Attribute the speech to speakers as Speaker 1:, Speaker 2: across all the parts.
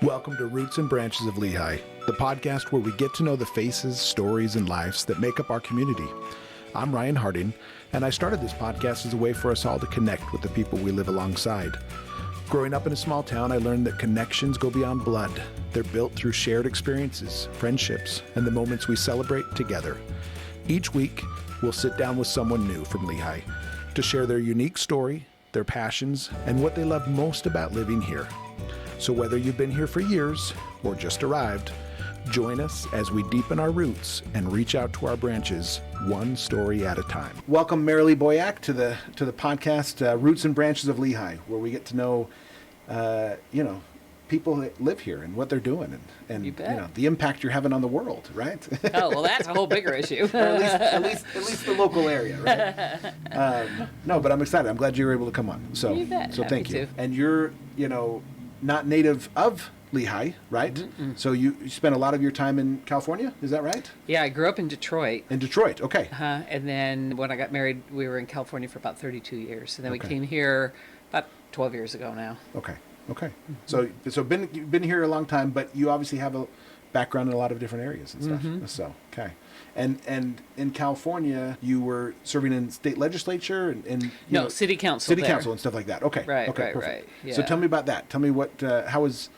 Speaker 1: Welcome to Roots and Branches of Lehi, the podcast where we get to know the faces, stories, and lives that make up our community. I'm Ryan Harding, and I started this podcast as a way for us all to connect with the people we live alongside. Growing up in a small town, I learned that connections go beyond blood. They're built through shared experiences, friendships, and the moments we celebrate together. Each week, we'll sit down with someone new from Lehi to share their unique story, their passions, and what they love most about living here. So whether you've been here for years or just arrived, join us as we deepen our roots and reach out to our branches one story at a time. Welcome, Merrilee Boyack, to the podcast Roots and Branches of Lehi, where we get to know, people that live here and what they're doing and the impact you're having on the world, right?
Speaker 2: Oh, well, that's a whole bigger issue.
Speaker 1: Or at least the local area, right? No, but I'm excited. I'm glad you were able to come on. So,
Speaker 2: You bet.
Speaker 1: so thank
Speaker 2: Happy
Speaker 1: you.
Speaker 2: to.
Speaker 1: And you're, not native of Lehi, right?
Speaker 2: Mm-mm.
Speaker 1: So you spent a lot of your time in California, is that right?
Speaker 2: Yeah, I grew up in Detroit.
Speaker 1: In Detroit, okay.
Speaker 2: And then when I got married, we were in California for about 32 years. And then we
Speaker 1: Okay.
Speaker 2: came here about 12 years ago now.
Speaker 1: Okay. So you've been here a long time, but you obviously have a background in a lot of different areas and stuff.
Speaker 2: Mm-hmm.
Speaker 1: So, okay. And in California, you were serving in state legislature and
Speaker 2: City council.
Speaker 1: city
Speaker 2: there.
Speaker 1: council and stuff like that. Okay.
Speaker 2: Right,
Speaker 1: Okay.
Speaker 2: right,
Speaker 1: Perfect.
Speaker 2: right. Yeah.
Speaker 1: So tell me about that. Tell me how was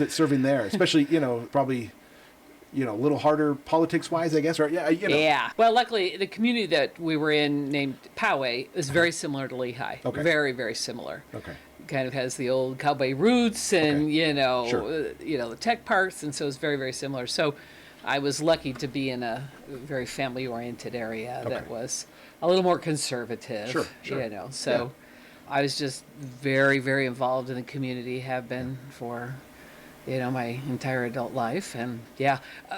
Speaker 1: it serving there? Especially, probably, a little harder politics wise, I guess, or
Speaker 2: Yeah. Well, luckily, the community that we were in named Poway is very similar to Lehi.
Speaker 1: Okay.
Speaker 2: Very, very similar.
Speaker 1: Okay.
Speaker 2: Kind of has the old cowboy roots and,
Speaker 1: Sure.
Speaker 2: the tech parks. And so it's very, very similar. So I was lucky to be in a very family-oriented area that
Speaker 1: Okay.
Speaker 2: was a little more conservative.
Speaker 1: Sure.
Speaker 2: So I was just very, very involved in the community, have been for, my entire adult life. And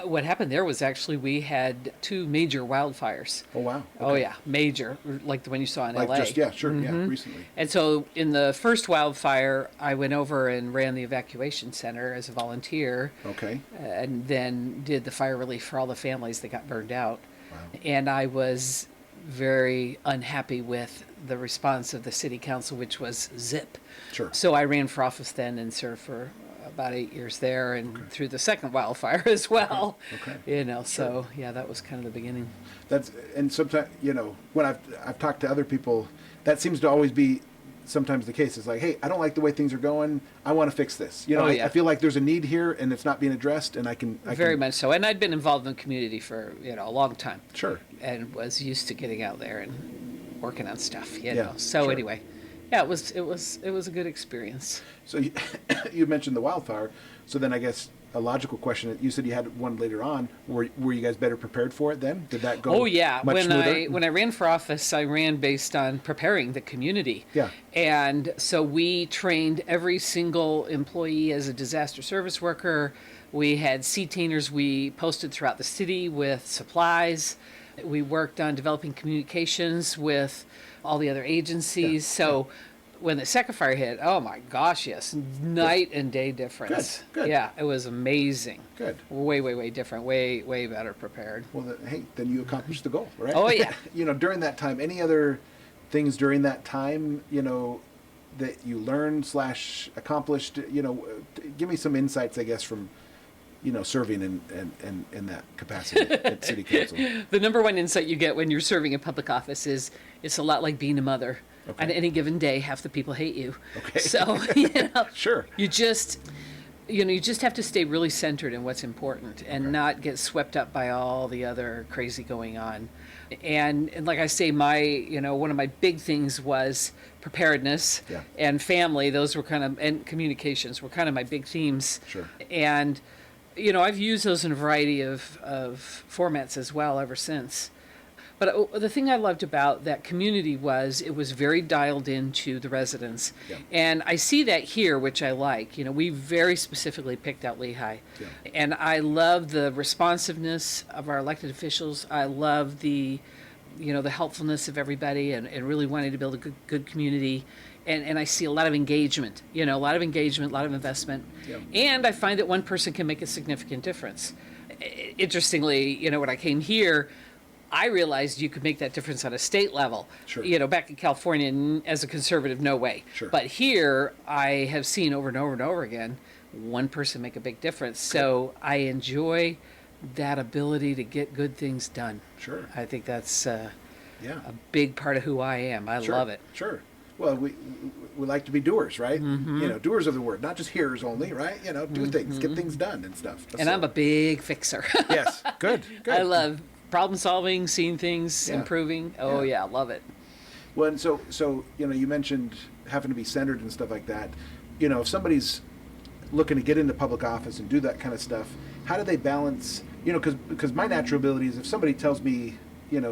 Speaker 2: what happened there was actually we had two major wildfires.
Speaker 1: Oh, wow.
Speaker 2: Oh,
Speaker 1: Okay.
Speaker 2: yeah, major, like the one you saw in LA.
Speaker 1: Recently.
Speaker 2: And so in the first wildfire, I went over and ran the evacuation center as a volunteer.
Speaker 1: Okay.
Speaker 2: And then did the fire relief for all the families that got burned out.
Speaker 1: Wow.
Speaker 2: And I was very unhappy with the response of the city council, which was zip.
Speaker 1: Sure.
Speaker 2: So I ran for office then and served for about 8 years there and through the second wildfire as well.
Speaker 1: Okay.
Speaker 2: So that was kind of the beginning.
Speaker 1: And sometimes, when I've talked to other people, that seems to always be sometimes the case. It's like, hey, I don't like the way things are going. I want to fix this. I feel like there's a need here and it's not being addressed, and I can
Speaker 2: Very much so. And I'd been involved in the community for, a long time.
Speaker 1: Sure.
Speaker 2: And was used to getting out there and working on stuff,
Speaker 1: Yeah,
Speaker 2: So
Speaker 1: sure.
Speaker 2: anyway, it was a good experience.
Speaker 1: So you mentioned the wildfire. So then I guess a logical question, you said you had one later on. Were you guys better prepared for it then? Did that go
Speaker 2: Oh yeah,
Speaker 1: much smoother?
Speaker 2: when I ran for office, I ran based on preparing the community.
Speaker 1: Yeah.
Speaker 2: And so we trained every single employee as a disaster service worker. We had C-tainers we posted throughout the city with supplies. We worked on developing communications with all the other agencies. So when the second fire hit, oh my gosh, yes, night and day difference.
Speaker 1: Good.
Speaker 2: Yeah, it was amazing.
Speaker 1: Good.
Speaker 2: Way, way, way different. Way, way better prepared.
Speaker 1: Well, then you accomplished the goal, right?
Speaker 2: Oh, yeah.
Speaker 1: During that time, any other things during that time, that you learned / accomplished, give me some insights, I guess, from, serving in that capacity at city council.
Speaker 2: The number one insight you get when you're serving in public office is it's a lot like being a mother.
Speaker 1: Okay.
Speaker 2: On any given day, half the people hate you.
Speaker 1: Okay.
Speaker 2: So,
Speaker 1: Sure.
Speaker 2: you just have to stay really centered in what's important and not get swept up by all the other crazy going on. And like I say, one of my big things was preparedness and family. Those were and communications were kind of my big themes.
Speaker 1: Sure.
Speaker 2: And, I've used those in a variety of formats as well ever since. But the thing I loved about that community was it was very dialed into the residents.
Speaker 1: Yeah.
Speaker 2: And I see that here, which I like. We very specifically picked out Lehi.
Speaker 1: Yeah.
Speaker 2: And I love the responsiveness of our elected officials. I love the helpfulness of everybody and really wanting to build a good community. And I see a lot of engagement, a lot of investment.
Speaker 1: Yeah.
Speaker 2: And I find that one person can make a significant difference. Interestingly, when I came here, I realized you could make that difference on a state level.
Speaker 1: Sure.
Speaker 2: Back in California, as a conservative, no way.
Speaker 1: Sure.
Speaker 2: But here, I have seen over and over and over again one person make a big difference. So I enjoy that ability to get good things done.
Speaker 1: Sure.
Speaker 2: I think that's a
Speaker 1: Yeah.
Speaker 2: big part of who I am. I
Speaker 1: Sure.
Speaker 2: love it.
Speaker 1: Sure. Well, we like to be doers, right? Doers of the word, not just hearers only, right? Do things, get things done and stuff.
Speaker 2: And I'm a big fixer.
Speaker 1: Yes. Good.
Speaker 2: I love problem solving, seeing things,
Speaker 1: Yeah.
Speaker 2: improving. Oh yeah, love it.
Speaker 1: Well, and so you mentioned having to be centered and stuff like that. If somebody's looking to get into public office and do that kind of stuff, how do they balance? Because my natural ability is if somebody tells me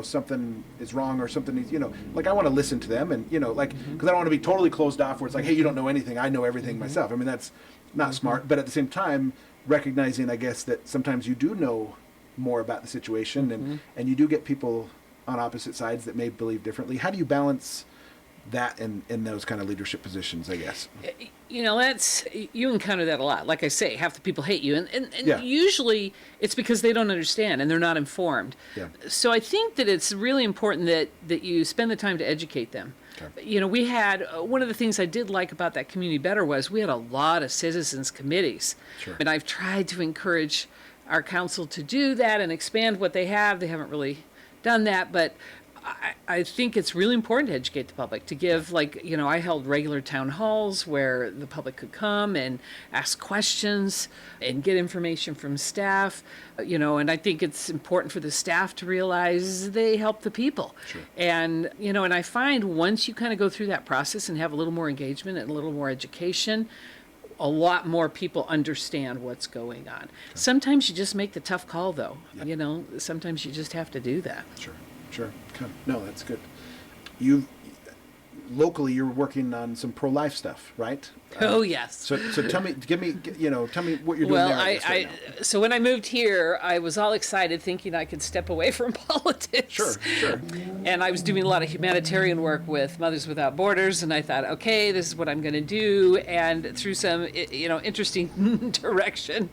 Speaker 1: something is wrong or something is, like I want to listen to them and, because I don't want to be totally closed off where it's like, hey, you don't know anything. I know everything myself. I mean, that's not smart. But at the same time, recognizing, I guess, that sometimes you do know more about the situation and you do get people on opposite sides that may believe differently. How do you balance that in those kind of leadership positions, I guess?
Speaker 2: You encounter that a lot. Like I say, half the people hate you. And
Speaker 1: Yeah.
Speaker 2: usually it's because they don't understand and they're not informed.
Speaker 1: Yeah.
Speaker 2: So I think that it's really important that you spend the time to educate them.
Speaker 1: Okay.
Speaker 2: We had, one of the things I did like about that community better was we had a lot of citizens committees.
Speaker 1: Sure.
Speaker 2: And I've tried to encourage our council to do that and expand what they have. They haven't really done that, but I think it's really important to educate the public, to give, I held regular town halls where the public could come and ask questions and get information from staff, and I think it's important for the staff to realize they help the people.
Speaker 1: Sure.
Speaker 2: And, and I find once you kind of go through that process and have a little more engagement and a little more education, a lot more people understand what's going on. Okay. Sometimes you just make the tough call, though. Yeah. Sometimes you just have to do that.
Speaker 1: Sure. Okay. No, that's good. Locally, you're working on some pro-life stuff, right?
Speaker 2: Oh yes.
Speaker 1: So tell me what you're doing
Speaker 2: well,
Speaker 1: there. Right now.
Speaker 2: So when I moved here, I was all excited, thinking I could step away from politics.
Speaker 1: Sure.
Speaker 2: And I was doing a lot of humanitarian work with Mothers Without Borders, and I thought, okay, this is what I'm going to do. And through some, interesting direction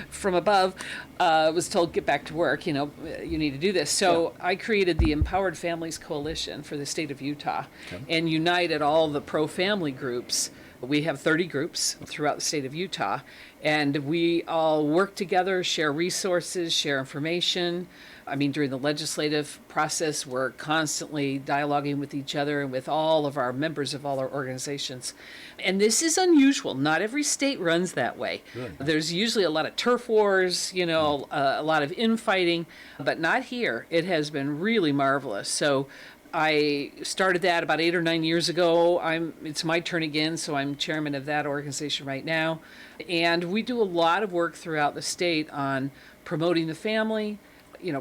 Speaker 2: from above, was told, get back to work. You need to do this. So I created the Empowered Families Coalition for the state of Utah, and united all the pro-family groups. We have 30 groups throughout the state of Utah, and we all work together, share resources, share information. I mean, during the legislative process, we're constantly dialoguing with each other and with all of our members of all our organizations. And this is unusual. Not every state runs that way. Really? There's usually a lot of turf wars, a lot of infighting, but not here. It has been really marvelous. So I started that about 8 or 9 years ago. It's my turn again, so I'm chairman of that organization right now. And we do a lot of work throughout the state on promoting the family,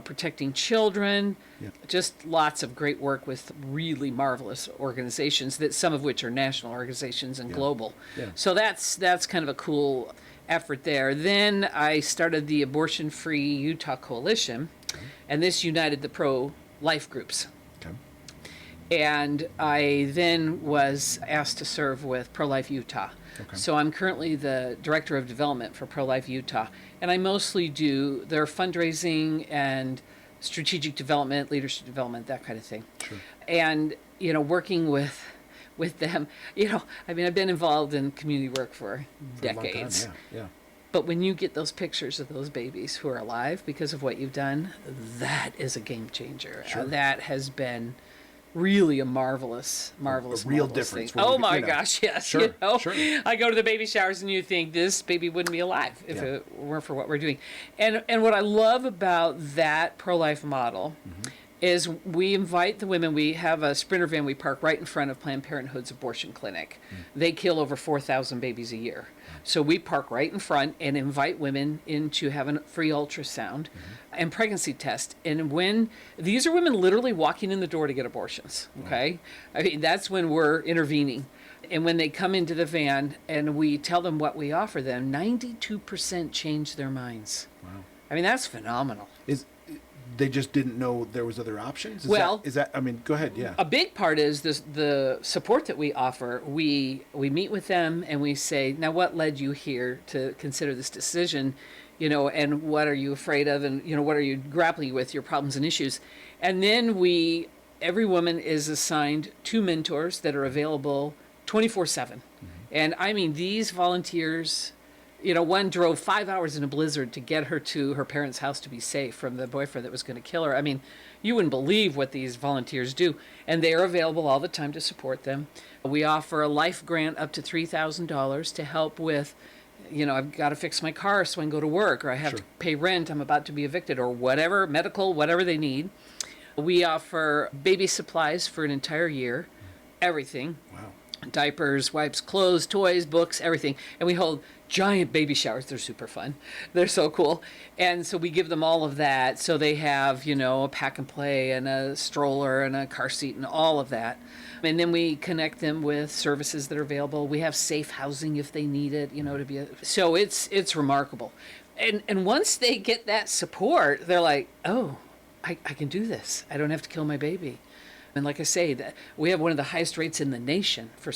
Speaker 2: protecting children, just lots of great work with really marvelous organizations, that some of which are national organizations and global. Yeah. So that's kind of a cool effort there. Then I started the Abortion Free Utah Coalition, and this united the pro-life groups. And I then was asked to serve with Pro-Life Utah. Okay. So I'm currently the Director of Development for Pro-Life Utah. And I mostly do their fundraising and strategic development, leadership development, that kind of thing. Sure. And, working with them, I've been involved in community work for decades. A long time, yeah. But when you get those pictures of those babies who are alive because of what you've done, that is a game changer. Sure. That has been really a marvelous
Speaker 1: real difference.
Speaker 2: Thing. Oh my gosh, yes.
Speaker 1: Sure.
Speaker 2: I go to the baby showers and you think this baby wouldn't be alive if it weren't for what we're doing. And what I love about that pro-life model is we invite the women. We have a Sprinter van we park right in front of Planned Parenthood's abortion clinic. They kill over 4,000 babies a year. So we park right in front and invite women in to have a free ultrasound and pregnancy test. And when these are women literally walking in the door to get abortions, okay? I mean, that's when we're intervening. And when they come into the van and we tell them what we offer them, 92% change their minds. Wow. I mean, that's phenomenal.
Speaker 1: They just didn't know there was other options? Go ahead, yeah.
Speaker 2: A big part is the support that we offer. We meet with them and we say, now what led you here to consider this decision, and what are you afraid of, and, what are you grappling with, your problems and issues. And then every woman is assigned 2 mentors that are available 24/7. And I mean, these volunteers One drove 5 hours in a blizzard to get her to her parents' house to be safe from the boyfriend that was going to kill her. I mean, you wouldn't believe what these volunteers do. And they are available all the time to support them. We offer a life grant up to $3,000 to help with, I've got to fix my car so I can go to work, or I have to pay rent, I'm about to be evicted, or whatever, medical, whatever they need. We offer baby supplies for an entire year, everything.
Speaker 1: Wow.
Speaker 2: Diapers, wipes, clothes, toys, books, everything. And we hold giant baby showers. They're super fun. They're so cool. And so we give them all of that. So they have, a pack and play and a stroller and a car seat and all of that. And then we connect them with services that are available. We have safe housing if they need it, so it's remarkable. And once they get that support, they're like, oh, I can do this. I don't have to kill my baby. And like I say, that we have one of the highest rates in the nation for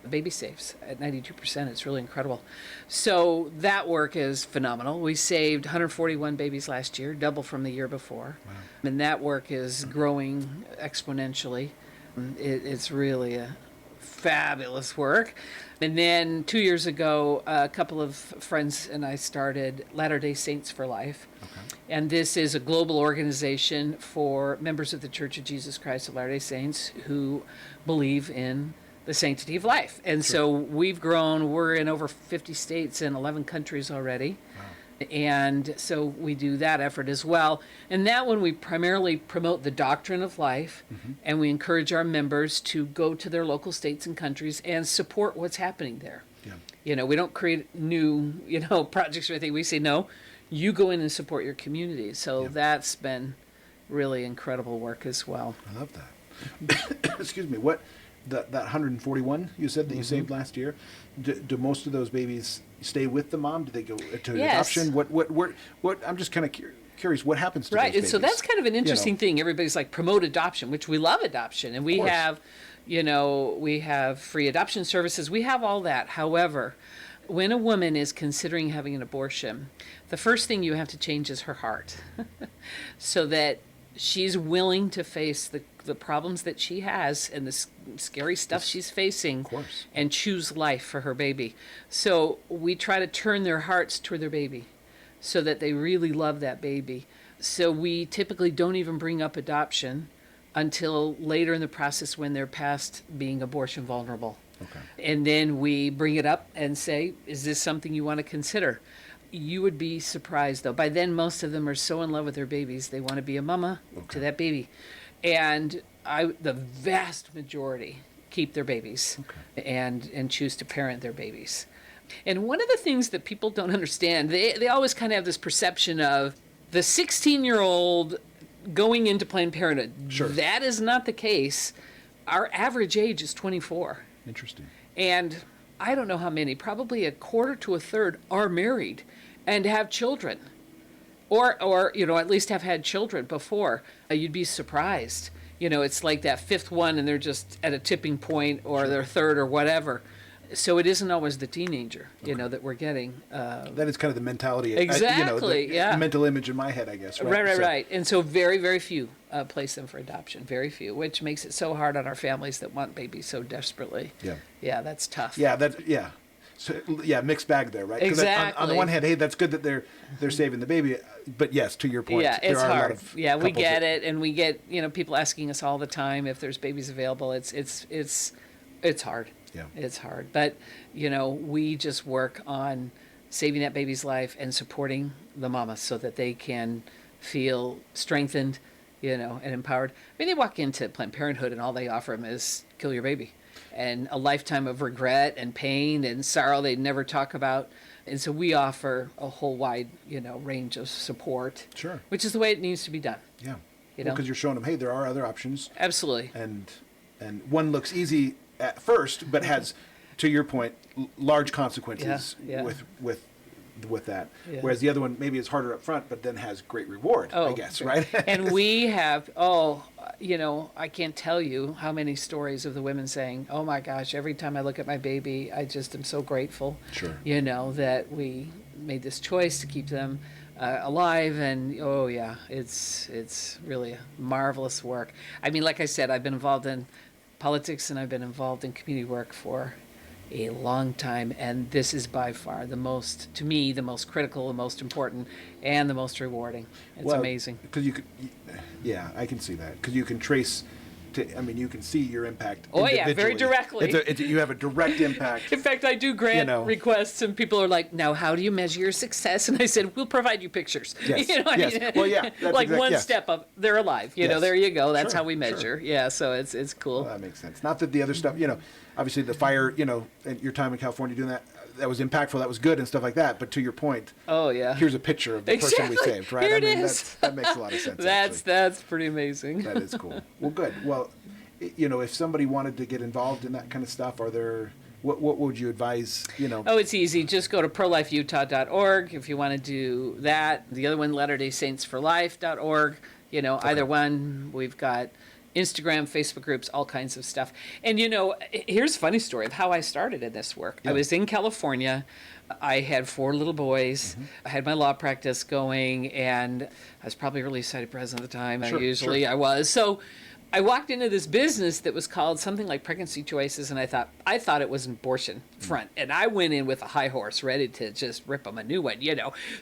Speaker 2: baby safes at 92%. It's really incredible. So that work is phenomenal. We saved 141 babies last year, double from the year before. Wow. And that work is growing exponentially. It's really a fabulous work. And then 2 years ago, a couple of friends and I started Latter-day Saints for Life. Okay. And this is a global organization for members of the Church of Jesus Christ of Latter-day Saints who believe in the sanctity of life. And so we've grown. We're in over 50 states and 11 countries already. Wow. And so we do that effort as well. And that one, we primarily promote the doctrine of life, and we encourage our members to go to their local states and countries and support what's happening there. Yeah. We don't create new, projects or anything. We say, no, you go in and support your community. So that's been really incredible work as well.
Speaker 1: I love that. Excuse me. What that 141 you said that you saved last year? Do most of those babies stay with the mom? Do they go to adoption? What? I'm just kind of curious. What happens to those babies?
Speaker 2: Right. So that's kind of an interesting thing. Everybody's like, promote adoption, which we love adoption, and we have, we have free adoption services. We have all that. However, when a woman is considering having an abortion, the first thing you have to change is her heart, so that she's willing to face the problems that she has and the scary stuff she's facing, and choose life for her baby. So we try to turn their hearts toward their baby so that they really love that baby. So we typically don't even bring up adoption until later in the process when they're past being abortion vulnerable. Okay. And then we bring it up and say, is this something you want to consider? You would be surprised, though. By then, most of them are so in love with their babies, they want to be a mama to that baby. And the vast majority keep their babies and choose to parent their babies. And one of the things that people don't understand, they always kind of have this perception of the 16-year-old going into Planned Parenthood. Sure. That is not the case. Our average age is 24.
Speaker 1: Interesting.
Speaker 2: And I don't know how many, probably a quarter to a third are married and have children. Or at least have had children before. You'd be surprised. It's like that fifth one and they're just at a tipping point, or their third or whatever. So it isn't always the teenager, that we're getting.
Speaker 1: That is kind of the mentality.
Speaker 2: Exactly,
Speaker 1: the mental image in my head, I guess.
Speaker 2: Right. And so very, very few place them for adoption. Very few, which makes it so hard on our families that want babies so desperately. Yeah. Yeah, that's tough.
Speaker 1: Yeah, So mixed bag there, right?
Speaker 2: Exactly.
Speaker 1: On the one hand, hey, that's good that they're saving the baby, but yes, to your point,
Speaker 2: it's
Speaker 1: there are
Speaker 2: hard.
Speaker 1: A lot of
Speaker 2: we get it, and we get people asking us all the time if there's babies available. It's hard. Yeah, it's hard, but we just work on saving that baby's life and supporting the mama so that they can feel strengthened, and empowered. I mean, they walk into Planned Parenthood and all they offer them is kill your baby. And a lifetime of regret and pain and sorrow they'd never talk about. And so we offer a whole wide, range of support. Sure. Which is the way it needs to be done.
Speaker 1: Yeah. Because you're showing them, hey, there are other options.
Speaker 2: Absolutely.
Speaker 1: And one looks easy at first, but has, to your point, large consequences with that. Yeah. Whereas the other one maybe is harder up front, but then has great reward, I guess, right?
Speaker 2: And we have, I can't tell you how many stories of the women saying, oh my gosh, every time I look at my baby, I just am so grateful, that we made this choice to keep them alive. And it's really a marvelous work. I mean, like I said, I've been involved in politics and I've been involved in community work for a long time, and this is by far the most, to me, the most critical, the most important, and the most rewarding. It's amazing.
Speaker 1: Because yeah, I can see that. Because you can trace, you can see your impact.
Speaker 2: Oh yeah, very directly.
Speaker 1: You have a direct impact.
Speaker 2: In fact, I do grant requests, and people are like, "Now, how do you measure your success?" And I said, "We'll provide you pictures."
Speaker 1: Yes.
Speaker 2: Yes.
Speaker 1: Well, yeah.
Speaker 2: Like one step of they're alive. There you go. That's how we measure.
Speaker 1: Sure.
Speaker 2: Yeah. So it's cool.
Speaker 1: Well, that makes sense. Not that the other stuff, obviously the fire, and your time in California doing that was impactful, that was good and stuff like that. But to your point,
Speaker 2: oh yeah,
Speaker 1: here's a picture of the person we saved, right?
Speaker 2: Here it is.
Speaker 1: That makes a lot of sense.
Speaker 2: That's pretty amazing.
Speaker 1: That is cool. Well, good. Well, if somebody wanted to get involved in that kind of stuff, what would you advise,
Speaker 2: Oh, it's easy. Just go to prolifeutah.org if you want to do that. The other one, latterdaysaintsforlife.org. Either one. We've got Instagram, Facebook groups, all kinds of stuff. And, here's a funny story of how I started in this work. Yeah. I was in California. I had 4 little boys. Mm-hmm. I had my law practice going, and I was probably really excited president at the time. Sure. I was. So I walked into this business that was called something like Pregnancy Choices, and I thought it was an abortion front. And I went in with a high horse, ready to just rip them a new one,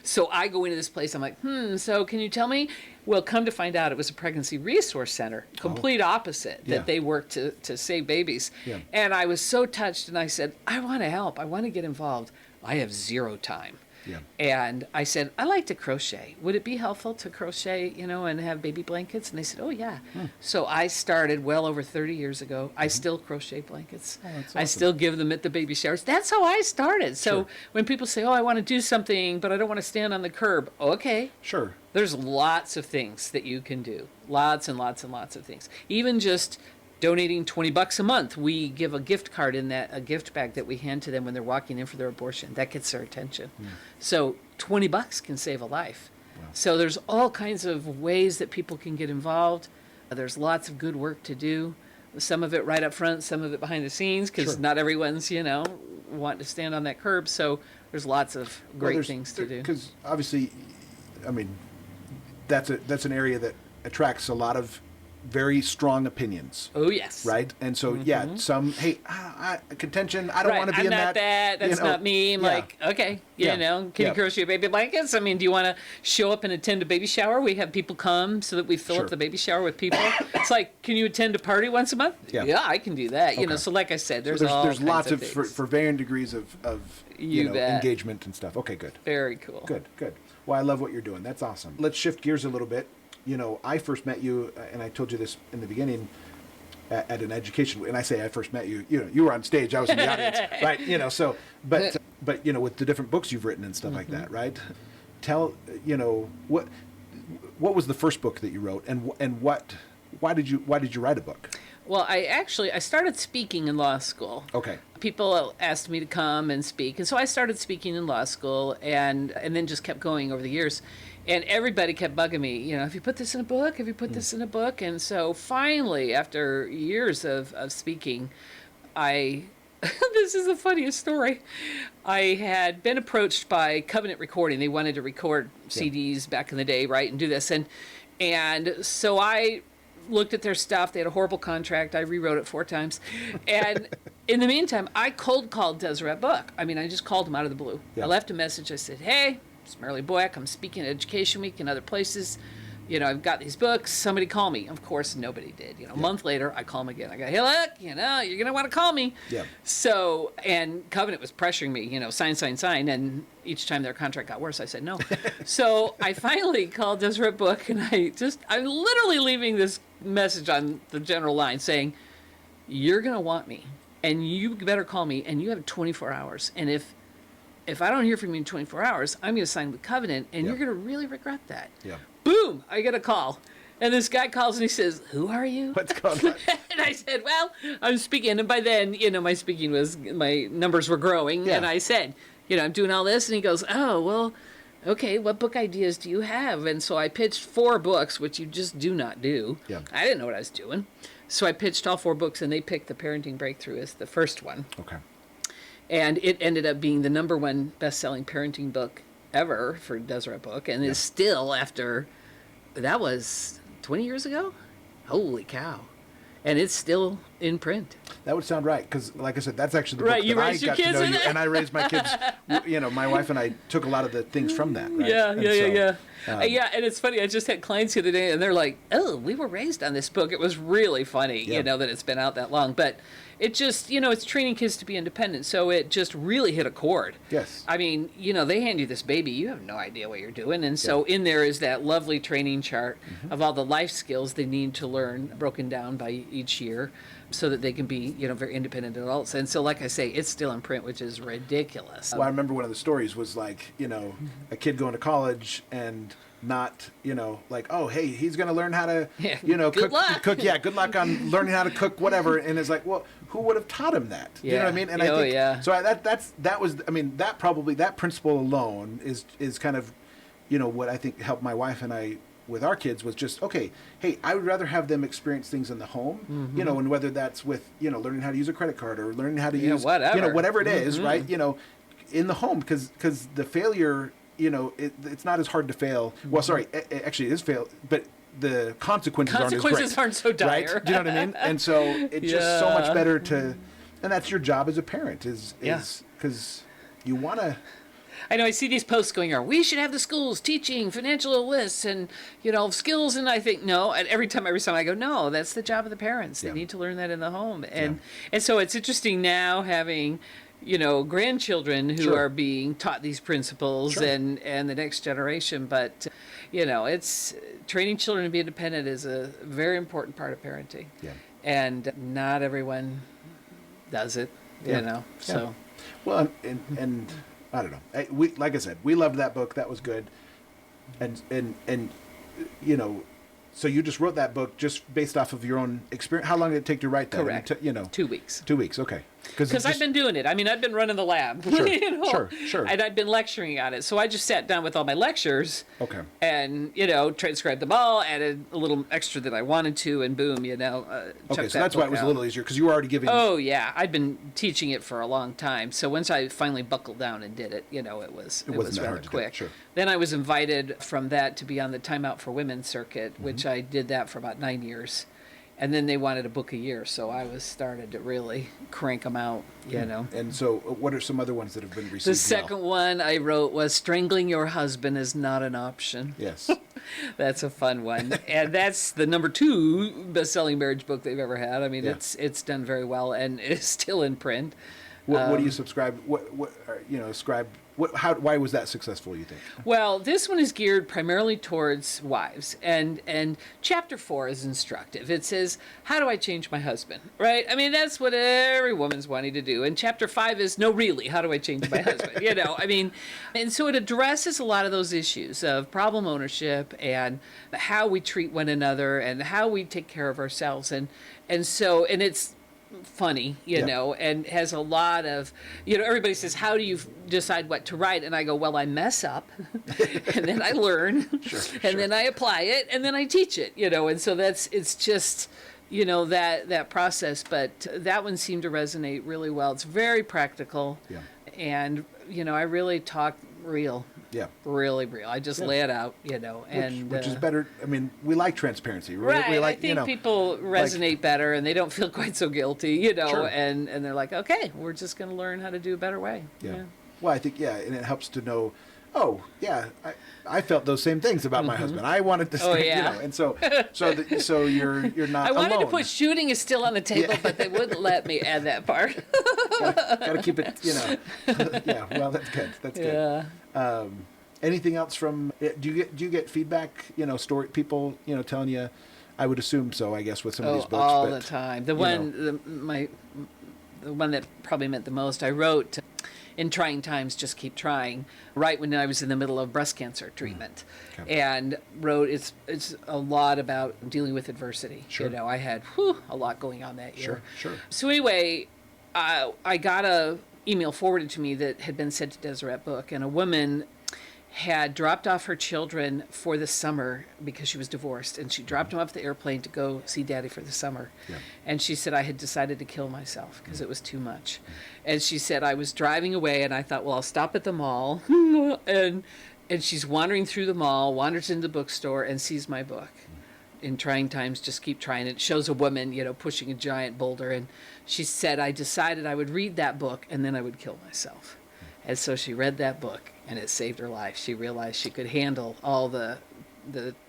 Speaker 2: So I go into this place, I'm like, so can you tell me? Well, come to find out, it was a pregnancy resource center, complete opposite, that they work to save babies. Yeah. And I was so touched, and I said, I want to help. I want to get involved. I have 0 time. Yeah. And I said, I like to crochet. Would it be helpful to crochet, and have baby blankets? And they said, oh, yeah. So I started well over 30 years ago. I still crochet blankets. Oh, that's awesome. I still give them at the baby showers. That's how I started. So when people say, I want to do something, but I don't want to stand on the curb. Okay. Sure. There's lots of things that you can do. Lots and lots and lots of things. Even just donating $20 a month. We give a gift card in that, a gift bag that we hand to them when they're walking in for their abortion. That gets their attention. So $20 can save a life. Wow. So there's all kinds of ways that people can get involved. There's lots of good work to do. Some of it right up front, some of it behind the scenes, because not everyone's, wanting to stand on that curb. So there's lots of great things to do. Because
Speaker 1: obviously, that's an area that attracts a lot of very strong opinions.
Speaker 2: Oh, yes.
Speaker 1: Right? And so, some, contention, I don't want to be in that.
Speaker 2: That's not me. I'm like, okay, can you crochet baby blankets? Do you want to show up and attend a baby shower? We have people come so that we fill up the baby shower with people. It's like, can you attend a party once a month? Yeah, I can do that. So like I said, there's
Speaker 1: lots of for varying degrees of engagement and stuff. Okay, good.
Speaker 2: Very cool.
Speaker 1: Good. Well, I love what you're doing. That's awesome. Let's shift gears a little bit. I first met you, and I told you this in the beginning, at an education. And I say I first met you. You were on stage. I was in the audience, right? But with the different books you've written and stuff like that, right? Tell what was the first book that you wrote, and why did you write a book?
Speaker 2: Well, I started speaking in law school. Okay. People asked me to come and speak, and so I started speaking in law school, and then just kept going over the years. And everybody kept bugging me, have you put this in a book? Have you put this in a book? And so finally, after years of speaking, this is the funniest story. I had been approached by Covenant Recording. They wanted to record CDs back in the day, right, and do this. And so I looked at their stuff. They had a horrible contract. I rewrote it 4 times. And in the meantime, I cold called Deseret Book. I just called him out of the blue. Yeah. I left a message. I said, hey, it's Merrilee Boyack. I'm speaking at Education Week and other places. I've got these books. Somebody call me. Of course, nobody did. A month later, I call them again. I go, hey, look, you're going to want to call me. Yeah. So, and Covenant was pressuring me, sign. And each time their contract got worse, I said no. So I finally called Deseret Book, and I'm literally leaving this message on the general line saying, you're going to want me, and you better call me, and you have 24 hours. And if I don't hear from you in 24 hours, I'm going to sign with Covenant, and you're going to really regret that. Yeah. Boom! I get a call. And this guy calls and he says, who are you?
Speaker 1: What's going on?
Speaker 2: And I said, well, I'm speaking. And by then, my numbers were growing. Yeah. And I said, I'm doing all this. And he goes, oh, well, okay, what book ideas do you have? And so I pitched 4 books, which you just do not do. Yeah. I didn't know what I was doing. So I pitched all 4 books, and they picked The Parenting Breakthrough as the first one. Okay. And it ended up being the #1 best-selling parenting book ever for Deseret Book, and is still, after, that was 20 years ago? Holy cow. and it's still in print.
Speaker 1: That would sound right, because, like I said, that's actually the
Speaker 2: Right,
Speaker 1: book
Speaker 2: you
Speaker 1: that I
Speaker 2: raised your
Speaker 1: got to
Speaker 2: kids
Speaker 1: know
Speaker 2: in
Speaker 1: you,
Speaker 2: it?
Speaker 1: and I raised my kids. My wife and I took a lot of the things from that. Right?
Speaker 2: Yeah,
Speaker 1: And
Speaker 2: yeah.
Speaker 1: so,
Speaker 2: Yeah, and it's funny. I just had clients the other day, and they're like, "Oh, we were raised on this book." It was really funny, that it's been out that long. But it just, it's training kids to be independent. So it just really hit a chord.
Speaker 1: Yes.
Speaker 2: I mean, they hand you this baby, you have no idea what you're doing. And so in there is that lovely training chart of all the life skills they need to learn, broken down by each year, so that they can be, very independent adults. And so, like I say, it's still in print, which is ridiculous.
Speaker 1: Well, I remember one of the stories was like, a kid going to college and not, like, oh, hey, he's going to learn how to, cook. Yeah, good luck on learning how to cook, whatever. And it's like, well, who would have taught him that? You know what I mean? And I think, so that principle alone is kind of, what I think helped my wife and I with our kids was just, okay, hey, I would rather have them experience things in the home, and whether that's with, learning how to use a credit card or learning how to use, whatever it is, right? In the home, because the failure, it's not as hard to fail. Well, sorry, actually it is fail, but the consequences aren't as great.
Speaker 2: Aren't so dire.
Speaker 1: Right? Do you know what I mean? And so it's just so much better to, and that's your job as a parent is because you want to.
Speaker 2: I know I see these posts going, we should have the schools teaching financial lists and, skills. And I think, no. And every time I read something, I go, no, that's the job of the parents. They need to learn that in the home. And so it's interesting now having, grandchildren who are being taught these principles and the next generation. But, it's training children to be independent is a very important part of parenting. Yeah. And not everyone does it, so.
Speaker 1: Well, and I don't know. Like I said, we loved that book. That was good. And so you just wrote that book just based off of your own experience. How long did it take to write that?
Speaker 2: Correct. 2 weeks.
Speaker 1: 2 weeks. Okay.
Speaker 2: Because I've been doing it. I mean, I've been running the lab.
Speaker 1: Sure.
Speaker 2: And I've been lecturing on it. So I just sat down with all my lectures.
Speaker 1: Okay.
Speaker 2: And, transcribed them all, added a little extra that I wanted to, and boom,
Speaker 1: okay, so that's why it was a little easier, because you were already giving.
Speaker 2: Oh, yeah. I'd been teaching it for a long time. So once I finally buckled down and did it, it was rather quick.
Speaker 1: Sure.
Speaker 2: Then I was invited from that to be on the Time Out for Women circuit, which I did that for about 9 years. And then they wanted a book a year, so I was started to really crank them out,
Speaker 1: And so what are some other ones that have been received?
Speaker 2: The second one I wrote was Strangling Your Husband is Not an Option.
Speaker 1: Yes.
Speaker 2: That's a fun one. And that's the number 2 best-selling marriage book they've ever had. I mean, it's done very well and is still in print.
Speaker 1: What do you subscribe? Why was that successful, you think?
Speaker 2: Well, this one is geared primarily towards wives, and chapter 4 is instructive. It says, how do I change my husband, right? I mean, that's what every woman's wanting to do. And chapter 5 is, no, really, how do I change my husband? I mean, and so it addresses a lot of those issues of problem ownership and how we treat one another and how we take care of ourselves. And it's funny, and has a lot of, everybody says, how do you decide what to write? And I go, well, I mess up and then I learn and then I apply it and then I teach it, and so it's just, that process. But that one seemed to resonate really well. It's very practical. Yeah. And, I really talk real. Yeah. Really real. I just lay it out,
Speaker 1: which is better. I mean, we like transparency.
Speaker 2: Right.
Speaker 1: We like,
Speaker 2: I think people resonate better and they don't feel quite so guilty,
Speaker 1: Sure.
Speaker 2: and they're like, okay, we're just going to learn how to do a better way.
Speaker 1: Yeah. Well, I think, and it helps to know, I felt those same things about my husband. I wanted to stay, and so you're not
Speaker 2: I wanted
Speaker 1: alone.
Speaker 2: to put shooting is still on the table, but they wouldn't let me add that part.
Speaker 1: Gotta keep it, yeah, well, that's good. That's good. Yeah. Anything else from, do you get feedback, story, people, telling you, I would assume so, I guess, with some of these books.
Speaker 2: All the time. The one that probably meant the most, I wrote, in trying times, just keep trying, right when I was in the middle of breast cancer treatment. Okay. And wrote, it's a lot about dealing with adversity. Sure. I had a lot going on that year.
Speaker 1: Sure.
Speaker 2: So anyway, I got a email forwarded to me that had been sent to Deseret Book, and a woman had dropped off her children for the summer because she was divorced, and she dropped them off the airplane to go see Daddy for the summer. Yeah. And she said, I had decided to kill myself because it was too much. And she said, I was driving away and I thought, well, I'll stop at the mall. and she's wandering through the mall, wanders into the bookstore and sees my book. in trying times, just keep trying. It shows a woman, pushing a giant boulder. And she said, I decided I would read that book and then I would kill myself. And so she read that book and it saved her life. She realized she could handle all the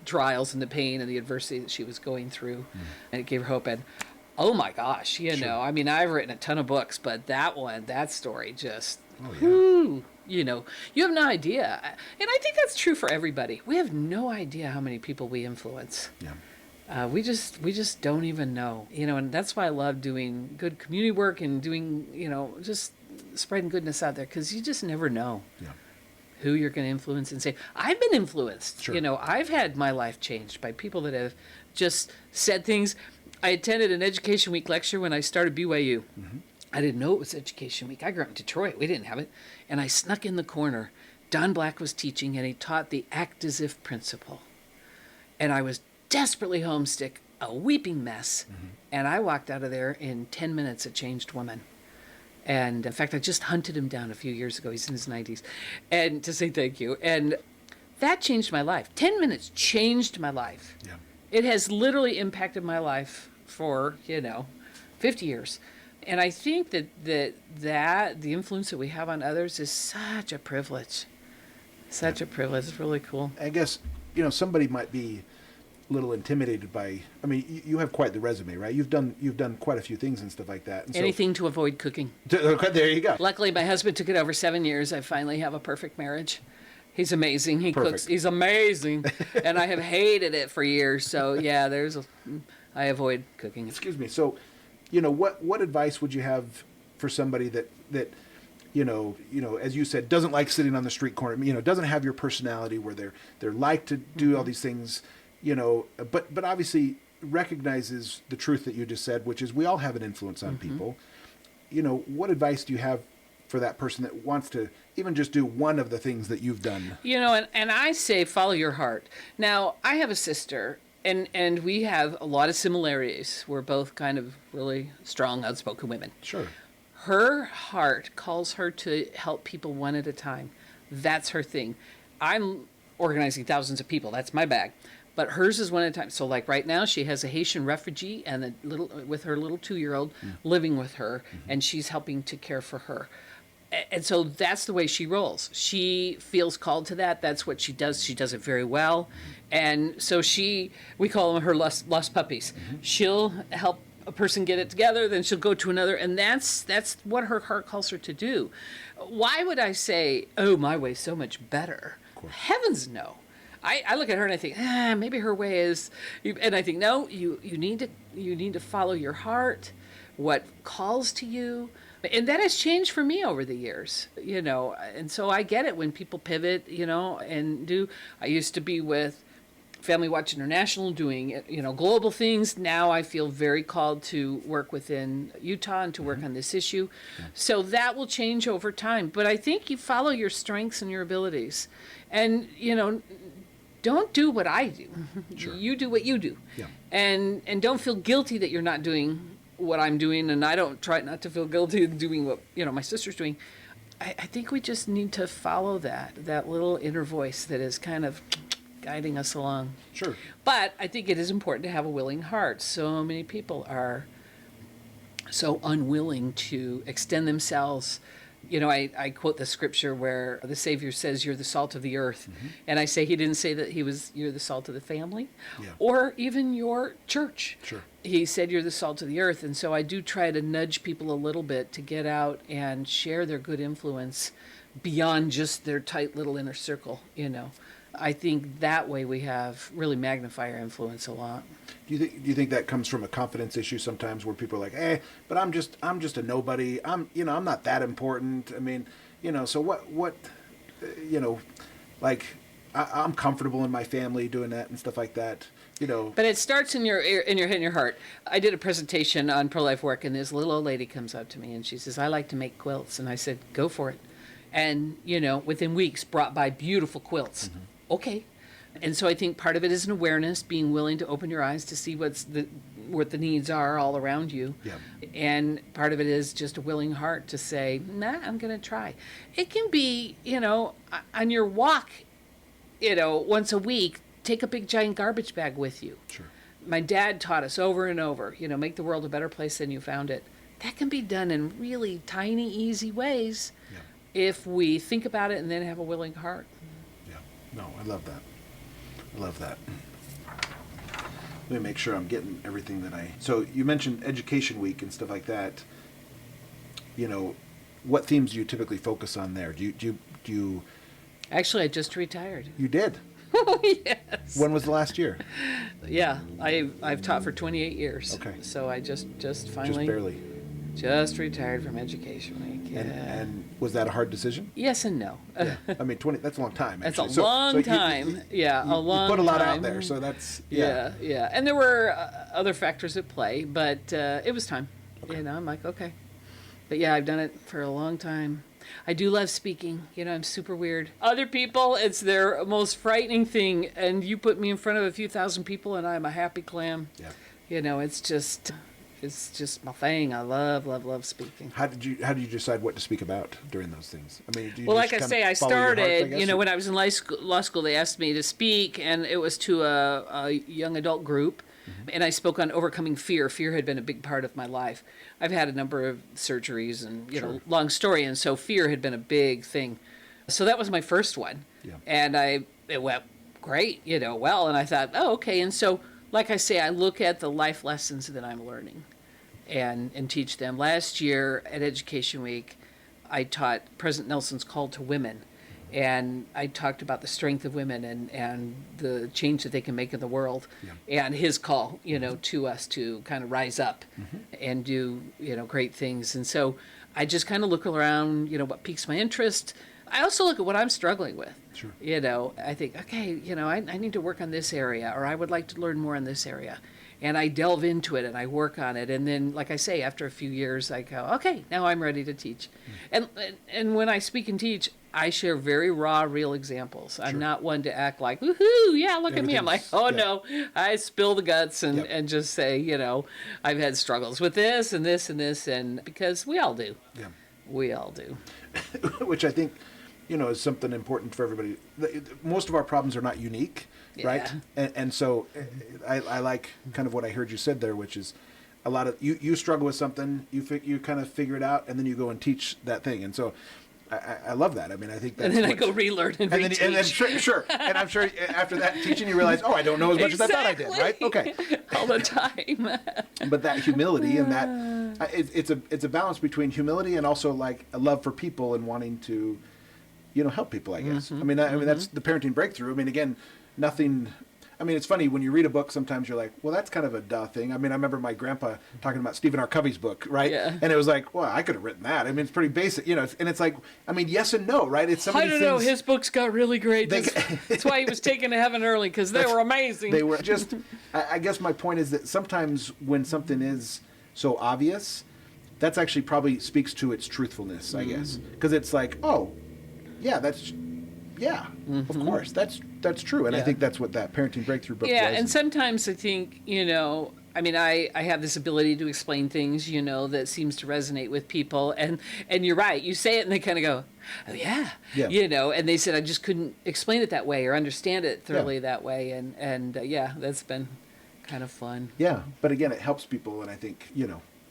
Speaker 2: trials and the pain and the adversity that she was going through. And it gave her hope. And oh my gosh, I mean, I've written a ton of books, but that story just, whoo, you have no idea. And I think that's true for everybody. We have no idea how many people we influence.
Speaker 1: Yeah.
Speaker 2: We just don't even know, and that's why I love doing good community work and doing, just spreading goodness out there, because you just never know who you're going to influence and say. I've been influenced.
Speaker 1: Sure.
Speaker 2: I've had my life changed by people that have just said things. I attended an Education Week lecture when I started BYU.
Speaker 1: Mm-hmm.
Speaker 2: I didn't know it was Education Week. I grew up in Detroit. We didn't have it. And I snuck in the corner. Don Black was teaching, and he taught the act as if principle. And I was desperately homesick, a weeping mess. Mm-hmm. And I walked out of there in 10 minutes, a changed woman. And in fact, I just hunted him down a few years ago. He's in his 90s. And to say thank you. And that changed my life. 10 minutes changed my life.
Speaker 1: Yeah.
Speaker 2: It has literally impacted my life for, 50 years. And I think that the influence that we have on others is such a privilege. Such a privilege. It's really cool.
Speaker 1: I guess, somebody might be a little intimidated by, I mean, you have quite the resume, right? You've done quite a few things and stuff like that. And
Speaker 2: anything to avoid cooking.
Speaker 1: There you go.
Speaker 2: Luckily, my husband took it over 7 years. I finally have a perfect marriage. He's amazing. He
Speaker 1: Perfect.
Speaker 2: cooks. He's amazing. And I have hated it for years. So, yeah, I avoid cooking.
Speaker 1: Excuse me. So, what advice would you have for somebody that as you said, doesn't like sitting on the street corner, doesn't have your personality where they're like to do all these things, but obviously recognizes the truth that you just said, which is we all have an influence on people. What advice do you have for that person that wants to even just do one of the things that you've done?
Speaker 2: And I say follow your heart. Now, I have a sister, and we have a lot of similarities. We're both kind of really strong, outspoken women.
Speaker 1: Sure.
Speaker 2: Her heart calls her to help people one at a time. That's her thing. I'm organizing thousands of people. That's my bag. But hers is one at a time. So like right now, she has a Haitian refugee and with her little 2-year-old living with her, and she's helping to care for her. And so that's the way she rolls. She feels called to that. That's what she does. She does it very well. And so we call them her lost puppies. She'll help a person get it together, then she'll go to another. And that's what her heart calls her to do. Why would I say, oh, my way's so much better? Heavens no. I look at her and I think, maybe her way is, and I think, no, you need to follow your heart, what calls to you. And that has changed for me over the years, and so I get it when people pivot, and do. I used to be with Family Watch International doing, global things. Now I feel very called to work within Utah and to work on this issue. Yeah. So that will change over time. But I think you follow your strengths and your abilities. And, don't do what I do. Sure. You do what you do. Yeah. And don't feel guilty that you're not doing what I'm doing, and I don't try not to feel guilty doing what my sister's doing. I think we just need to follow that little inner voice that is kind of guiding us along.
Speaker 1: Sure.
Speaker 2: But I think it is important to have a willing heart. So many people are so unwilling to extend themselves. I quote the scripture where the Savior says, you're the salt of the earth. And I say he didn't say that you're the salt of the family or even your church.
Speaker 1: Sure.
Speaker 2: He said you're the salt of the earth. And so I do try to nudge people a little bit to get out and share their good influence beyond just their tight little inner circle, I think that way we have really magnify our influence a lot.
Speaker 1: Do you think that comes from a confidence issue sometimes, where people are like, but I'm just a nobody. I'm not that important. I mean, so what, like I'm comfortable in my family doing that and stuff like that.
Speaker 2: But it starts in your head and your heart. I did a presentation on pro-life work, and this little old lady comes up to me and she says, I like to make quilts. And I said, go for it. And, within weeks brought by beautiful quilts. Okay. And so I think part of it is an awareness, being willing to open your eyes to see what the needs are all around you. Yeah. And part of it is just a willing heart to say, I'm going to try. It can be, on your walk, once a week, take a big giant garbage bag with you.
Speaker 1: Sure.
Speaker 2: my dad taught us over and over, make the world a better place than you found it. That can be done in really tiny, easy ways if we think about it and then have a willing heart.
Speaker 1: Yeah. No, I love that. I love that. Let me make sure I'm getting everything that So you mentioned Education Week and stuff like that. What themes do you typically focus on there? Do you? Actually,
Speaker 2: I just retired.
Speaker 1: You did?
Speaker 2: Oh, yes.
Speaker 1: When was the last year?
Speaker 2: Yeah, I've taught for 28 years.
Speaker 1: Okay.
Speaker 2: So I just finally...
Speaker 1: Just barely.
Speaker 2: Just retired from Education Week. Yeah.
Speaker 1: And was that a hard decision?
Speaker 2: Yes and no.
Speaker 1: Yeah. I mean, 20, that's a long time, actually.
Speaker 2: That's a long time. A long time.
Speaker 1: You put a lot out there, so that's...
Speaker 2: Yeah. And there were other factors at play, but it was time. Okay. I'm like, okay. But yeah, I've done it for a long time. I do love speaking. I'm super weird. Other people, it's their most frightening thing, and you put me in front of a few thousand people, and I'm a happy clam.
Speaker 1: Yeah.
Speaker 2: It's just my thing. I love speaking.
Speaker 1: How did you decide what to speak about during those things? I mean,
Speaker 2: like I say, I started. When I was in law school, they asked me to speak, and it was to a young adult group. And I spoke on overcoming fear. Fear had been a big part of my life. I've had a number of surgeries and, long story. And so fear had been a big thing. So that was my first one. Yeah. And it went great, well. And I thought, oh, okay. And so, like I say, I look at the life lessons that I'm learning and teach them. Last year at Education Week, I taught President Nelson's Call to Women. And I talked about the strength of women and the change that they can make in the world, and his call, to us to kind of rise up and do, great things. And so I just kind of look around, what piques my interest. I also look at what I'm struggling with.
Speaker 1: Sure.
Speaker 2: I think, okay, I need to work on this area, or I would like to learn more in this area. And I delve into it and I work on it. And then, like I say, after a few years, I go, okay, now I'm ready to teach. And when I speak and teach, I share very raw, real examples. I'm not one to act like, woohoo, yeah, look at me. I'm like, no, I spill the guts and just say, I've had struggles with this and this and this, and because we all do. Yeah. We all do.
Speaker 1: Which I think, is something important for everybody. Most of our problems are not unique. Right. And so I like kind of what I heard you said there, which is a lot of you struggle with something, you kind of figure it out, and then you go and teach that thing. And so I love that. I mean, I think that's...
Speaker 2: And then I go relearn and reteach.
Speaker 1: And then sure. And I'm sure after that teaching, you realize, I don't know as much as I thought I did, right? Okay.
Speaker 2: All the time.
Speaker 1: But that humility and that... It's a balance between humility and also like a love for people and wanting to, help people, I guess. I mean, that's the parenting breakthrough. I mean, again... it's funny when you read a book, sometimes you're like, well, that's kind of a duh thing. I mean, I remember my grandpa talking about Stephen R. Covey's book, right? Yeah. And it was like, well, I could have written that. I mean, it's pretty basic, and it's like, yes and no, right? It's some of these
Speaker 2: things. I don't know. His books got really great. That's why he was taken to heaven early, because they were amazing.
Speaker 1: They were just, I guess my point is that sometimes when something is so obvious, that's actually probably speaks to its truthfulness, I guess. Because it's like, oh, yeah, of course, that's true, and I think that's what that parenting breakthrough book was.
Speaker 2: Yeah, and sometimes I think I have this ability to explain things that seems to resonate with people, and you're right. You say it, and they kind of go, oh yeah, and they said I just couldn't explain it that way or understand it thoroughly that way, and that's been kind of fun.
Speaker 1: Yeah, but again, it helps people, and I think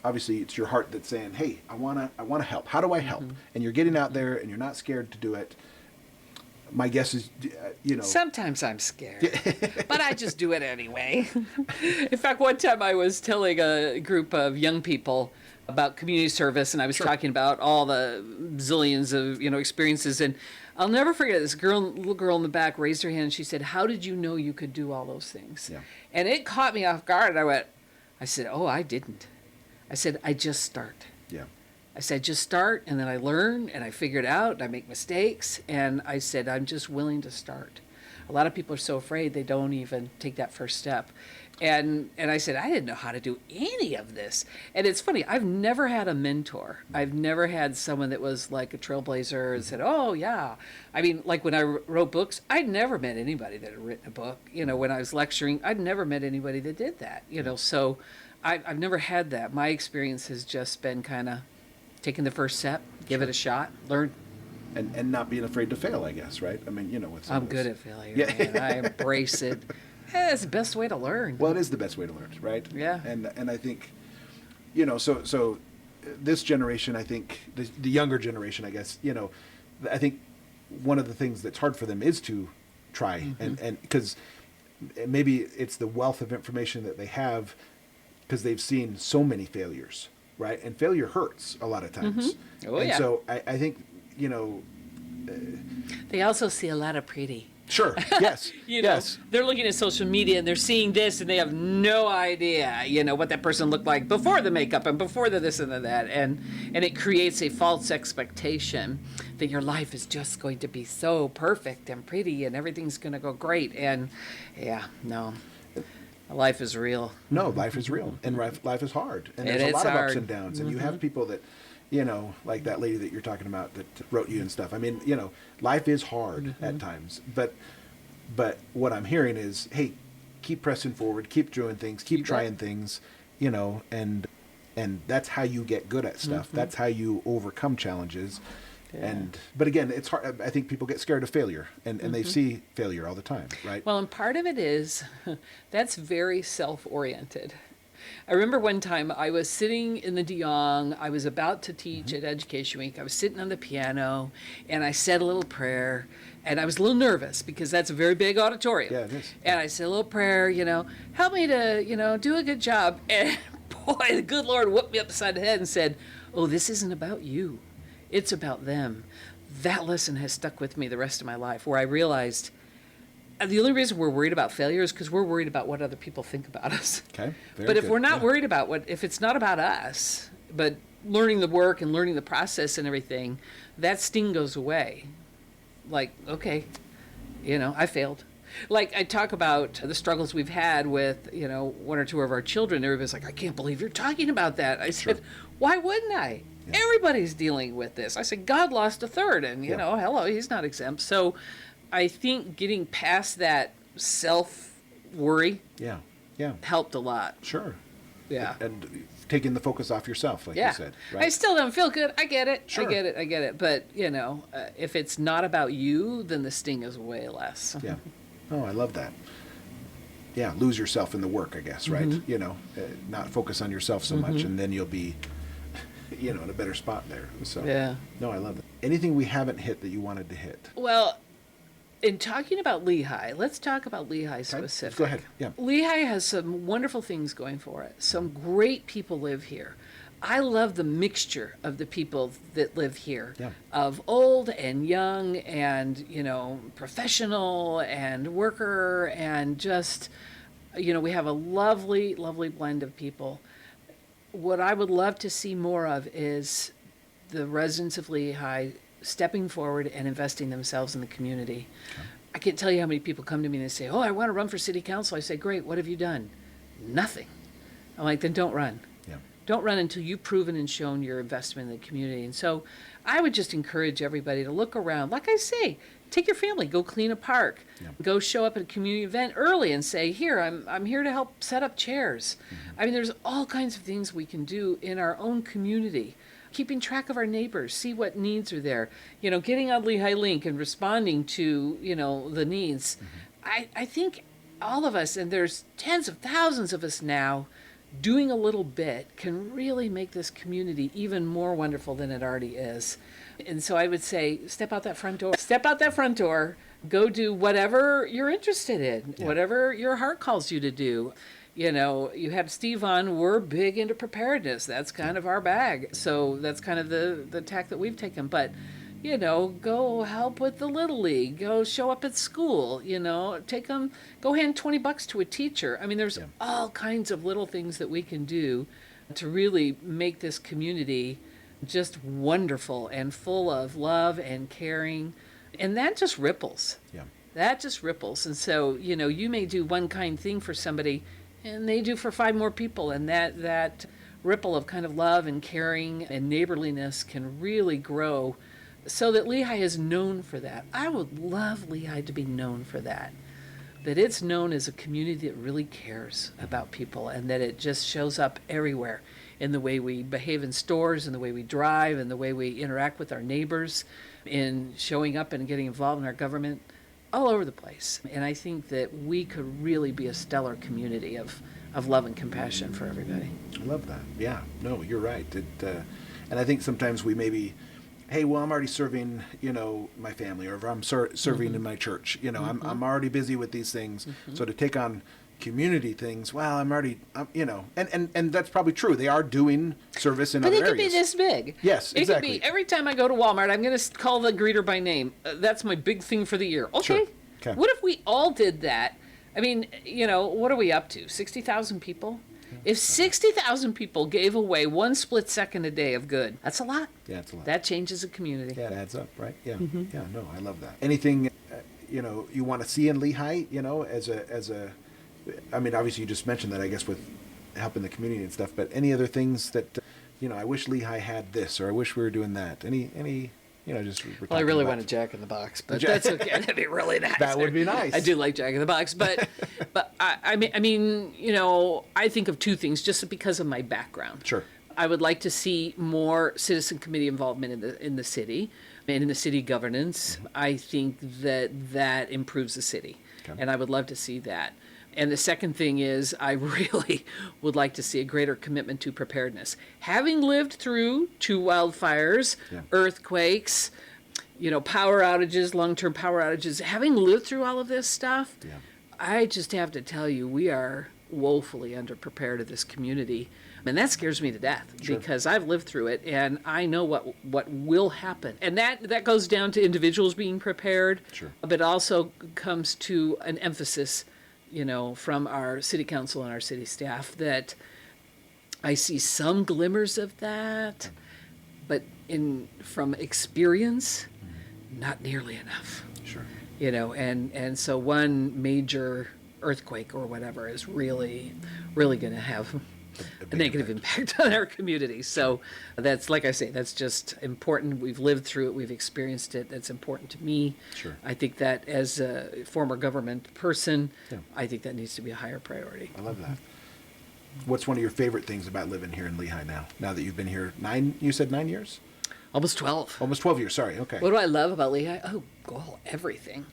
Speaker 1: obviously it's your heart that's saying, hey, I wanna help. How do I help? And you're getting out there, and you're not scared to do it. My guess is,
Speaker 2: Sometimes I'm scared, but I just do it anyway. In fact, one time I was telling a group of young people about community service, and I was talking about all the zillions of, experiences. And I'll never forget, this little girl in the back raised her hand, and she said, how did you know you could do all those things? Yeah. And it caught me off guard. I said, oh, I didn't. I said, I just start. Yeah. I said, just start, and then I learn, and I figure it out, and I make mistakes, and I said, I'm just willing to start. A lot of people are so afraid they don't even take that first step. And I said, I didn't know how to do any of this. And it's funny, I've never had a mentor. I've never had someone that was like a trailblazer and said, oh, yeah. I mean, like when I wrote books, I'd never met anybody that had written a book. When I was lecturing, I'd never met anybody that did that. So I've never had that. My experience has just been kind of taking the first step, give it a shot, learn.
Speaker 1: And not being afraid to fail, I guess, right? I mean, with
Speaker 2: I'm good at failure. Yeah. Man. I embrace it It's the best way to learn.
Speaker 1: Well, it is the best way to learn, right?
Speaker 2: Yeah.
Speaker 1: And I think, so this generation, I think, the younger generation, I guess, I think one of the things that's hard for them is to try, and because maybe it's the wealth of information that they have because they've seen so many failures, right? And failure hurts a lot of times.
Speaker 2: Oh,
Speaker 1: and
Speaker 2: yeah.
Speaker 1: so I think,
Speaker 2: They also see a lot of pretty.
Speaker 1: sure, yes, yes.
Speaker 2: They're looking at social media and they're seeing this and they have no idea, what that person looked like before the makeup and before the this and the that. And it creates a false expectation that your life is just going to be so perfect and pretty and everything's going to go great. And no, life is real.
Speaker 1: No, life is real, and life is hard, and there's
Speaker 2: It
Speaker 1: a
Speaker 2: is
Speaker 1: lot of ups
Speaker 2: hard.
Speaker 1: and downs, and you have people that, like that lady that you're talking about that wrote you and stuff. I mean, life is hard at times, but what I'm hearing is, hey, keep pressing forward, keep doing things, keep trying things, and that's how you get good at stuff. That's how you overcome challenges.
Speaker 2: Yeah.
Speaker 1: But again, it's hard. I think people get scared of failure, and they see failure all the time, right?
Speaker 2: Well, and part of it is that's very self-oriented. I remember one time I was sitting in the Diong. I was about to teach at Education Week. I was sitting on the piano, and I said a little prayer, and I was a little nervous because that's a very big auditorium.
Speaker 1: Yeah, it is.
Speaker 2: And I said a little prayer, help me to, do a good job. And boy, the good Lord whooped me upside the head and said, oh, this isn't about you. It's about them. That lesson has stuck with me the rest of my life, where I realized the only reason we're worried about failure is because we're worried about what other people think about us.
Speaker 1: Okay.
Speaker 2: But if we're not worried about if it's not about us, but learning the work and learning the process and everything, that sting goes away. Like, okay, I failed. Like, I talk about the struggles we've had with, one or two of our children. Everybody's like, I can't believe you're talking about that. I said, why wouldn't I? Yeah. Everybody's dealing with this. I said, God lost a third, and, hello, he's not exempt. So I think getting past that self-worry helped a lot.
Speaker 1: Sure.
Speaker 2: Yeah.
Speaker 1: And taking the focus off yourself, like you said. Right?
Speaker 2: I still don't feel good. I get it.
Speaker 1: Sure.
Speaker 2: I get it. But, if it's not about you, then the sting is way less.
Speaker 1: Yeah. Oh, I love that. Yeah, lose yourself in the work, I guess, right? Not focus on yourself so much, and then you'll be, in a better spot there. So,
Speaker 2: yeah.
Speaker 1: No, I love it. Anything we haven't hit that you wanted to hit?
Speaker 2: Well, in talking about Lehi, let's talk about Lehi specific.
Speaker 1: Go ahead. Yeah.
Speaker 2: Lehi has some wonderful things going for it. Some great people live here. I love the mixture of the people that live here, of old and young and, professional and worker and just, we have a lovely, lovely blend of people. What I would love to see more of is the residents of Lehi stepping forward and investing themselves in the community. Okay. I can't tell you how many people come to me and they say, oh, I want to run for city council. I say, great, what have you done? Nothing. I'm like, then don't run. Don't run until you've proven and shown your investment in the community. And so I would just encourage everybody to look around. Like I say, take your family, go clean a park, go show up at a community event early and say, here, I'm here to help set up chairs. I mean, there's all kinds of things we can do in our own community. Keeping track of our neighbors, see what needs are there. Getting on Lehi Link and responding to, the needs. I think all of us, and there's tens of thousands of us now, doing a little bit can really make this community even more wonderful than it already is. And so I would say, step out that front door, go do whatever you're interested in, whatever your heart calls you to do. You have Steve on, we're big into preparedness. That's kind of our bag. So that's kind of the tack that we've taken. But, go help with the Little League, go show up at school, take them, go hand $20 to a teacher. I mean, there's all kinds of little things that we can do to really make this community just wonderful and full of love and caring. And that just ripples. Yeah. That just ripples. And so, you may do one kind thing for somebody and they do for 5 more people. And that ripple of kind of love and caring and neighborliness can really grow so that Lehi is known for that. I would love Lehi to be known for that it's known as a community that really cares about people and that it just shows up everywhere in the way we behave in stores, in the way we drive, in the way we interact with our neighbors, in showing up and getting involved in our government. all over the place. And I think that we could really be a stellar community of love and compassion for everybody.
Speaker 1: I love that. Yeah, no, you're right. And I think sometimes we maybe, hey, well, I'm already serving, my family, or if I'm serving in my church, I'm already busy with these things. So to take on community things, well, I'm already, and that's probably true. They are doing service in other areas.
Speaker 2: But it could be this big.
Speaker 1: Yes, exactly.
Speaker 2: It could be every time I go to Walmart, I'm going to call the greeter by name. That's my big thing for the year. Okay.
Speaker 1: Sure. Okay.
Speaker 2: What if we all did that? I mean, what are we up to? 60,000 people? If 60,000 people gave away one split second a day of good, that's a lot.
Speaker 1: Yeah, it's a lot.
Speaker 2: That changes a community.
Speaker 1: Yeah, it adds up, right? Yeah. Yeah, no, I love that. Anything, you want to see in Lehi, I mean, obviously you just mentioned that, I guess, with helping the community and stuff, but any other things that, I wish Lehi had this, or I wish we were doing that? Any just...
Speaker 2: Well, I really want a Jack in the Box, but that's okay. That'd be really nice.
Speaker 1: That would be nice.
Speaker 2: I do like Jack in the Box, but I mean, I think of two things just because of my background.
Speaker 1: Sure.
Speaker 2: I would like to see more citizen committee involvement in the city and in the city governance. I think that improves the city, and I would love to see that. And the second thing is, I really would like to see a greater commitment to preparedness. Having lived through 2 wildfires, earthquakes, power outages, long-term power outages, having lived through all of this stuff, I just have to tell you, we are woefully underprepared in this community. And that scares me to death because I've lived through it and I know what will happen. And that goes down to individuals being prepared, but also comes to an emphasis from our city council and our city staff, that I see some glimmers of that, but from experience, not nearly enough.
Speaker 1: Sure.
Speaker 2: And so one major earthquake or whatever is really, really going to have a negative impact on our community. So that's, like I say, that's just important. We've lived through it. We've experienced it. That's important to me. Sure. I think that as a former government person, I think that needs to be a higher priority.
Speaker 1: I love that. What's one of your favorite things about living here in Lehi now that you've been here you said 9 years?
Speaker 2: Almost 12.
Speaker 1: Almost 12 years, sorry. Okay.
Speaker 2: What do I love about Lehi? Oh, everything.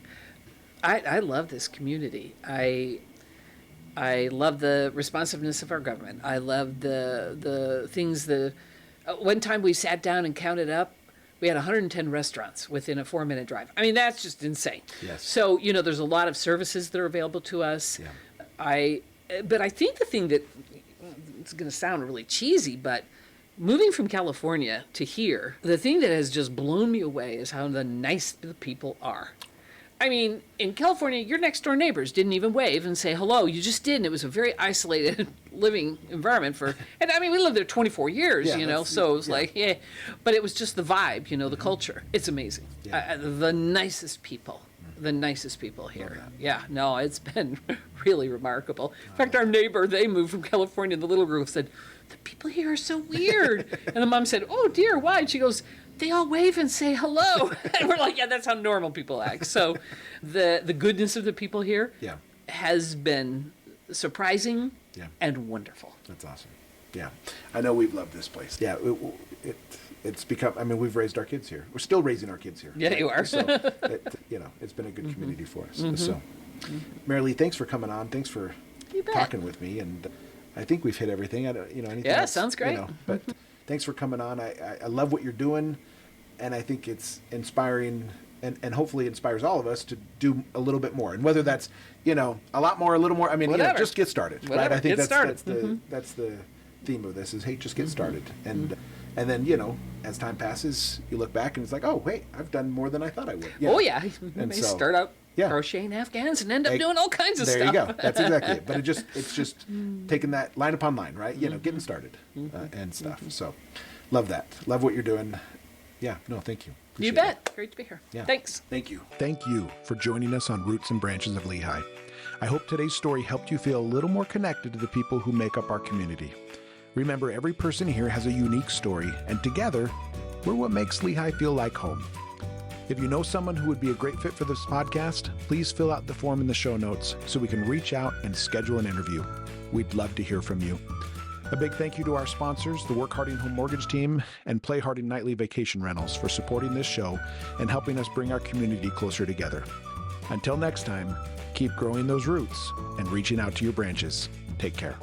Speaker 2: I love this community. I love the responsiveness of our government. I love the things one time we sat down and counted up, we had 110 restaurants within a 4-minute drive. I mean, that's just insane.
Speaker 1: Yes.
Speaker 2: So, there's a lot of services that are available to us. Yeah. But I think the thing that, it's going to sound really cheesy, but moving from California to here, the thing that has just blown me away is how nice the people are. I mean, in California, your next door neighbors didn't even wave and say hello. You just did, and it was a very isolated living environment and I mean, we lived there 24 years, so it was like, yeah. But it was just the vibe, the culture. It's amazing. Yeah. The nicest people here. Yeah, no, it's been really remarkable. In fact, our neighbor, they moved from California, and the little girl said, the people here are so weird. And the mom said, oh dear, why? And she goes, they all wave and say hello. And we're like, yeah, that's how normal people act. So the goodness of the people here has been surprising and wonderful.
Speaker 1: That's awesome. Yeah. I know we've loved this place. Yeah. It's become, I mean, we've raised our kids here. We're still raising our kids here.
Speaker 2: Yeah, you are.
Speaker 1: So, it's been a good community for us. So, Merrilee, thanks for coming on. Thanks for talking with me. And I think we've hit everything. I don't, anything else,
Speaker 2: sounds great.
Speaker 1: But thanks for coming on. I love what you're doing. And I think it's inspiring and hopefully inspires all of us to do a little bit more. And whether that's, a lot more, a little more, I mean, just get started.
Speaker 2: Whatever.
Speaker 1: Right? I think
Speaker 2: that's
Speaker 1: the theme of this is, hey, just get started. And then, as time passes, you look back and it's like, oh, wait, I've done more than I thought I would.
Speaker 2: Yeah. Oh, yeah. And so, start out crocheting Afghans and end up doing all kinds of stuff.
Speaker 1: There you go. That's exactly it. But it's just taking that line upon line, right? Getting started and stuff. So love that. Love what you're doing. Yeah. No, thank you. Appreciate
Speaker 2: you bet. It. Great to be here.
Speaker 1: Yeah.
Speaker 2: Thanks.
Speaker 1: Thank you. Thank you for joining us on Roots and Branches of Lehi. I hope today's story helped you feel a little more connected to the people who make up our community. Remember, every person here has a unique story, and together, we're what makes Lehi feel like home. If you know someone who would be a great fit for this podcast, please fill out the form in the show notes so we can reach out and schedule an interview. We'd love to hear from you. A big thank you to our sponsors, the Work Harding Home Mortgage Team and Play Harding Nightly Vacation Rentals, for supporting this show and helping us bring our community closer together. Until next time, keep growing those roots and reaching out to your branches. Take care.